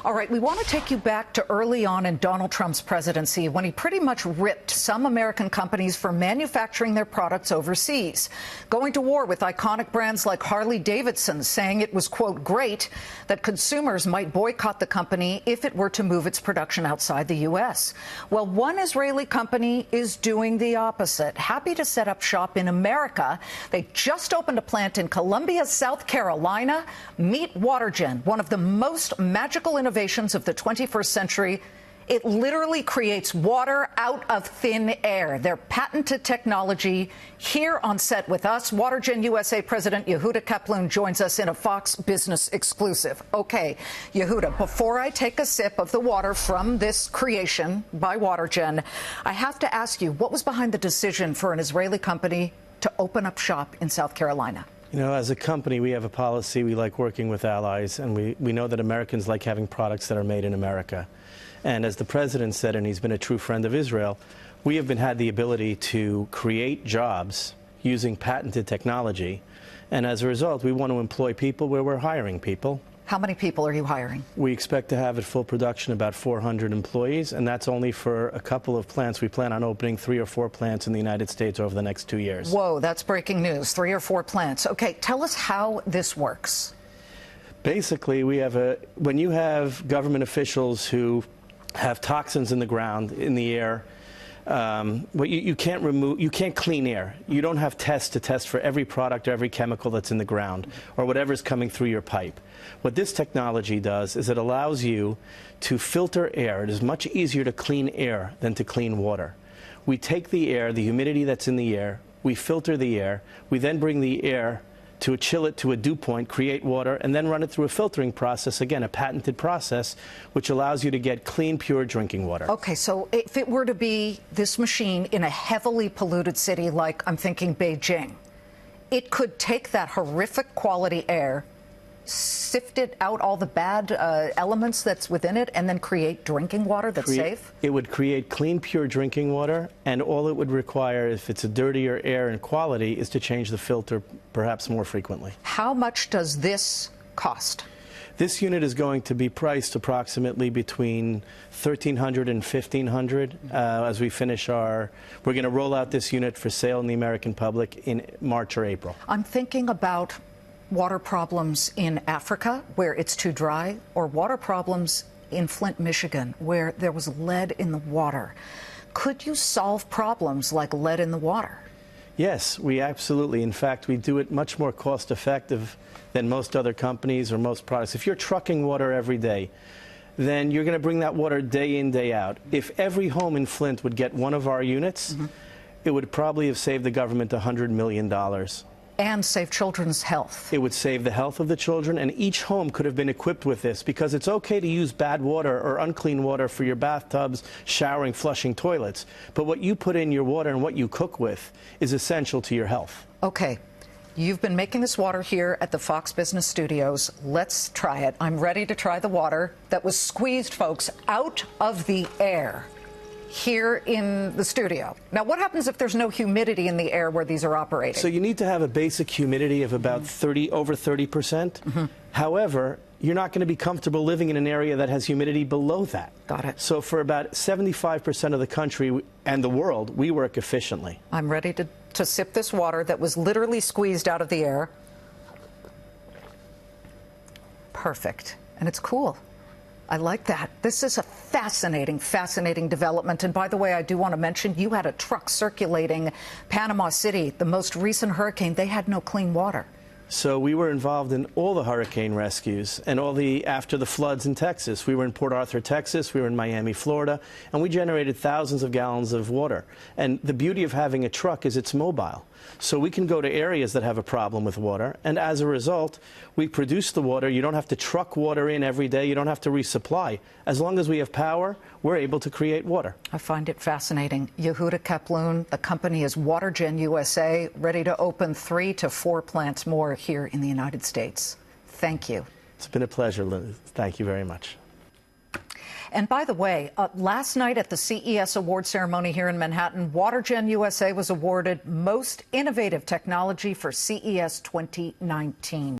All right, we want to take you back to early on in Donald Trump's presidency when he pretty much ripped some American companies for manufacturing their products overseas, going to war with iconic brands like Harley-Davidson, saying it was, quote, great that consumers might boycott the company if it were to move its production outside the U.S. Well, one Israeli company is doing the opposite, happy to set up shop in America. They just opened a plant in Columbia, South Carolina. Meet WaterGen, one of the most magical innovations of the 21st century. It literally creates water out of thin air. Their patented technology here on set with us. WaterGen USA President Yehuda Kaplan joins us in a Fox Business exclusive. Okay, Yehuda, before I take a sip of the water from this creation by WaterGen, I have to ask you, what was behind the decision for an Israeli company to open up shop in South Carolina? You know, as a company, we have a policy. We like working with allies, and we know that Americans like having products that are made in America. And as the president said, and he's been a true friend of Israel, we have had the ability to create jobs using patented technology. And as a result, we want to employ people where we're hiring people. How many people are you hiring? We expect to have at full production about 400 employees, and that's only for a couple of plants. We plan on opening 3 or 4 plants in the United States over the next 2 years. Whoa, that's breaking news. 3 or 4 plants. Okay, tell us how this works. Basically, when you have government officials who have toxins in the ground, in the air, you can't clean air. You don't have tests to test for every product or every chemical that's in the ground or whatever's coming through your pipe. What this technology does is it allows you to filter air. It is much easier to clean air than to clean water. We take the air, the humidity that's in the air, we filter the air, we then bring the air to chill it to a dew point, create water, and then run it through a filtering process, again, a patented process, which allows you to get clean, pure drinking water. Okay, so if it were to be this machine in a heavily polluted city like, I'm thinking, Beijing, it could take that horrific quality air, sift it out all the bad elements that's within it, and then create drinking water that's safe? It would create clean, pure drinking water, and all it would require, if it's a dirtier air and quality, is to change the filter perhaps more frequently. How much does this cost? This unit is going to be priced approximately between $1,300 and $1,500 as we finish we're going to roll out this unit for sale in the American public in March or April. I'm thinking about water problems in Africa, where it's too dry, or water problems in Flint, Michigan, where there was lead in the water. Could you solve problems like lead in the water? Yes, we absolutely. In fact, we do it much more cost-effective than most other companies or most products. If you're trucking water every day, then you're going to bring that water day in, day out. If every home in Flint would get one of our units, it would probably have saved the government $100 million. And save children's health. It would save the health of the children, and each home could have been equipped with this, because it's okay to use bad water or unclean water for your bathtubs, showering, flushing toilets. But what you put in your water and what you cook with is essential to your health. Okay. You've been making this water here at the Fox Business Studios. Let's try it. I'm ready to try the water that was squeezed, folks, out of the air here in the studio. Now, what happens if there's no humidity in the air where these are operating? So you need to have a basic humidity of about over 30%. However, you're not going to be comfortable living in an area that has humidity below that. Got it. So for about 75% of the country and the world, we work efficiently. I'm ready to sip this water that was literally squeezed out of the air. Perfect. And it's cool. I like that. This is a fascinating, fascinating development. And by the way, I do want to mention you had a truck circulating Panama City, the most recent hurricane. They had no clean water. So we were involved in all the hurricane rescues and after the floods in Texas. We were in Port Arthur, Texas. We were in Miami, Florida, and we generated thousands of gallons of water. And the beauty of having a truck is it's mobile. So we can go to areas that have a problem with water, and as a result, we produce the water. You don't have to truck water in every day. You don't have to resupply. As long as we have power, we're able to create water. I find it fascinating. Yehuda Kaplan, the company is WaterGen USA, ready to open 3 to 4 plants more here in the United States. Thank you. It's been a pleasure, Liz. Thank you very much. And by the way, last night at the CES award ceremony here in Manhattan, WaterGen USA was awarded Most Innovative Technology for CES 2019.